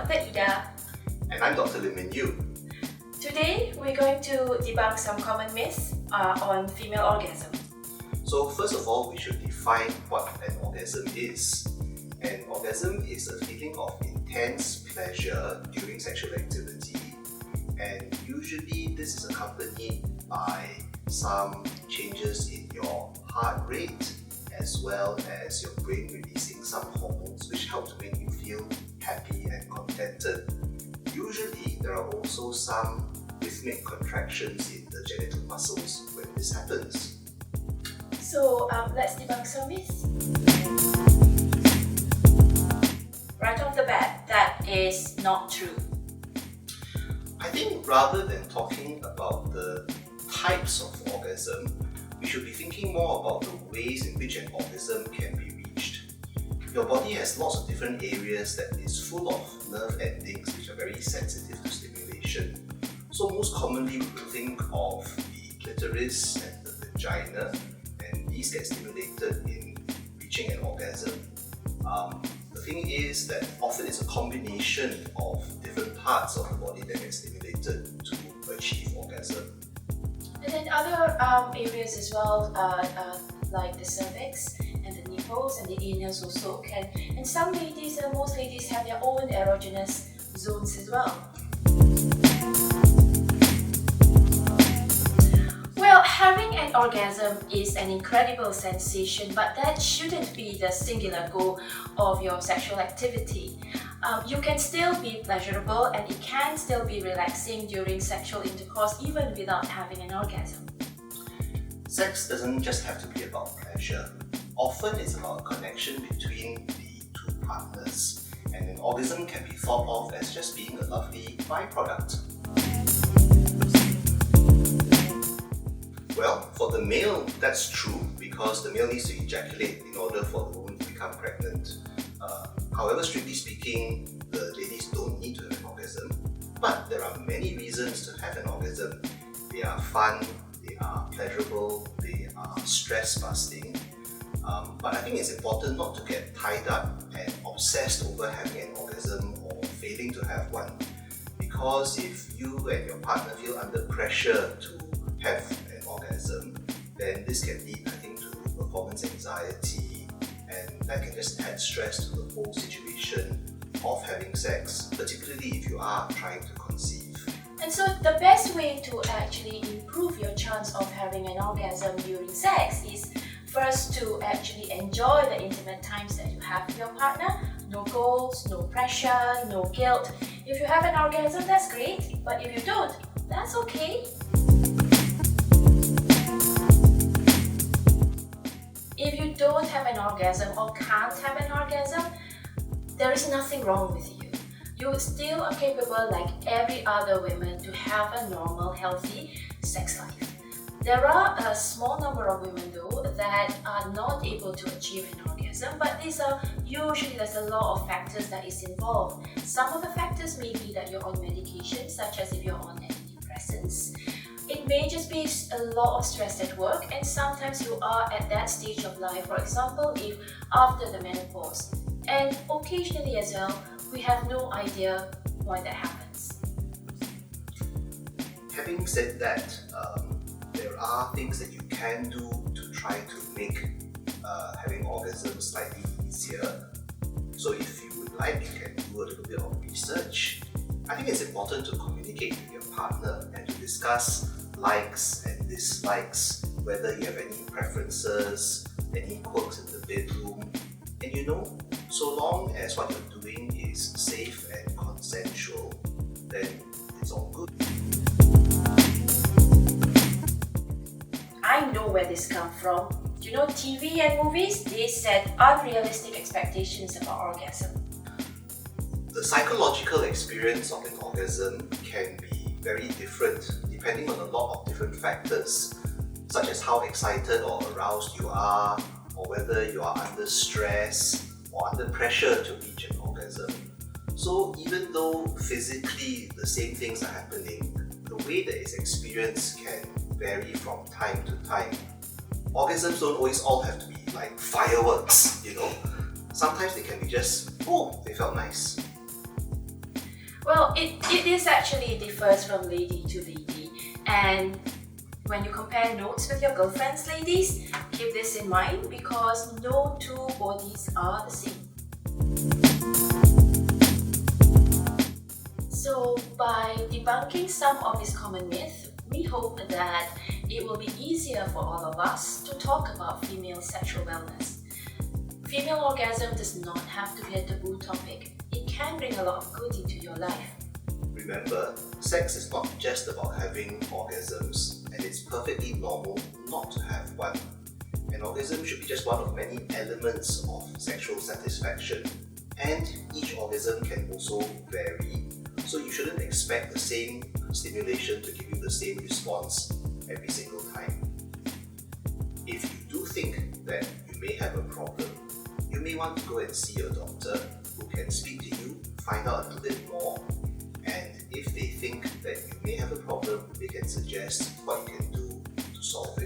Dr. Ida. And I'm Dr. Lim Min Yu. Today, we're going to debunk some common myths on female orgasm. So first of all, we should define what an orgasm is. An orgasm is a feeling of intense pleasure during sexual activity, and usually this is accompanied by some changes in your heart rate as well as your brain releasing some hormones which help to make you feel happy and contented. Usually there are also some rhythmic contractions in the genital muscles when this happens. So let's debunk some myths. Right off the bat, that is not true. I think rather than talking about the types of orgasm, we should be thinking more about the ways in which an orgasm can be reached. Your body has lots of different areas that is full of nerve endings which are very sensitive to stimulation. So most commonly we will think of the clitoris and the vagina, and these get stimulated in reaching an orgasm. The thing is that often it's a combination of different parts of the body that get stimulated to achieve orgasm. And then other areas as well, like the cervix and the nipples and the anus also can. And some ladies, and most ladies, have their own erogenous zones as well. Well, having an orgasm is an incredible sensation, but that shouldn't be the singular goal of your sexual activity. You can still be pleasurable and it can still be relaxing during sexual intercourse even without having an orgasm. Sex doesn't just have to be about pleasure. Often it's about a connection between the two partners, and an orgasm can be thought of as just being a lovely byproduct. Well, for the male, that's true because the male needs to ejaculate in order for the woman to become pregnant. However, strictly speaking, the ladies don't need to have an orgasm, but there are many reasons to have an orgasm. They are fun, they are pleasurable, they are stress busting. But I think it's important not to get tied up and obsessed over having an orgasm or failing to have one, because if you and your partner feel under pressure to have an orgasm, then this can lead, I think, to performance anxiety, and that can just add stress to the whole situation of having sex, particularly if you are trying to conceive. And so the best way to actually improve your chance of having an orgasm during sex is first to actually enjoy the intimate times that you have with your partner. No goals, no pressure, no guilt. If you have an orgasm, that's great, but if you don't, that's okay. If you don't have an orgasm or can't have an orgasm, there is nothing wrong with you. You still are capable, like every other woman, to have a normal, healthy sex life. There are a small number of women though that are not able to achieve an orgasm, but there's a lot of factors that is involved. Some of the factors may be that you're on medication, such as if you're on antidepressants. It may just be a lot of stress at work, and sometimes you are at that stage of life, for example, if after the menopause. And occasionally as well, we have no idea why that happens. Having said that, there are things that you can do to try to make having orgasms slightly easier. So if you would like, you can do a little bit of research. I think it's important to communicate with your partner and to discuss likes and dislikes, whether you have any preferences, any quirks in the bedroom, and so long as what you're doing is safe and consensual, then it's all good. I know where this comes from. TV and movies, they set unrealistic expectations about orgasm. The psychological experience of an orgasm can be very different depending on a lot of different factors, such as how excited or aroused you are, or whether you are under stress or under pressure to reach an orgasm. So even though physically the same things are happening, the way that it's experienced can vary from time to time. Orgasms don't always all have to be like fireworks, Sometimes they can be just, oh, they felt nice. Well, it is actually differs from lady to lady, and when you compare notes with your girlfriends, ladies, keep this in mind because no two bodies are the same. So, by debunking some of these common myths, we hope that it will be easier for all of us to talk about female sexual wellness. Female orgasm does not have to be a taboo topic. It can bring a lot of good into your life. Remember, sex is not just about having orgasms, and it's perfectly normal not to have one. An orgasm should be just one of many elements of sexual satisfaction, and each orgasm can also vary, so you shouldn't expect the same stimulation to give you the same response every single time. If you do think that you may have a problem, you may want to go and see a doctor who can speak to you, find out a little bit more, and if they think that you may have a problem, they can suggest what you can do to solve it.